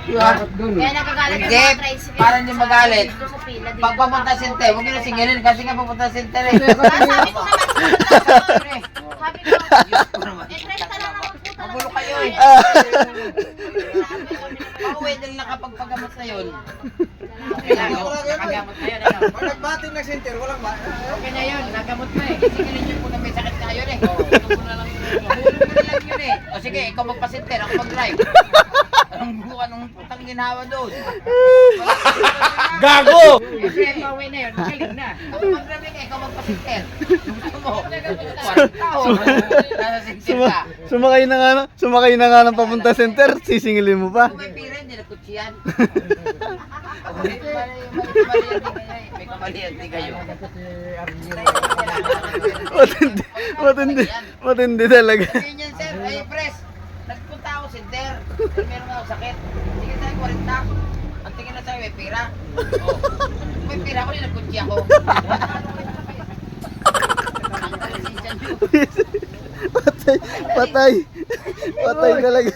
Kaya nagagalit Hindi, yung mga tricycle. para hindi magalit. Dito sa pila, dito. Pag papunta sa center, huwag nyo na singilin kasi nga papunta sa center eh. Sabi ko naman, sabi ko, try ka lang naman po talaga. Magulo kayo eh. Pauwi din nakapagpagamot na yun. Okay lang, nakagamot na yun. Ano? Pag nagbating na center, walang ba? Okay na yun, nagamot na eh. Singilin nyo po na may sakit na yun eh. Tulong mo na lang yun eh. O sige, ikaw magpa-center, ako mag-drive. Anong buka nung putang ginawa doon? Gago! Kasi pauwi na yun, magaling na. Ako mag-drive ka, ikaw magpa-center. Gusto mo? 40 taon. Nasa center ka. Sumakay na nga ng papunta center, sisingilin mo pa. Kung may pira, hindi nagkutsiyan. May kamalian din kayo. Matindi talaga. Sabihin yan, sir, ay press, nagpunta ako center. Meron ako sakit. Sige tayo, 40. Ang tingin na sa'yo, may pira. Kung may pira ako, nagkutsi ako. Ang talisensya nyo. Patay talaga.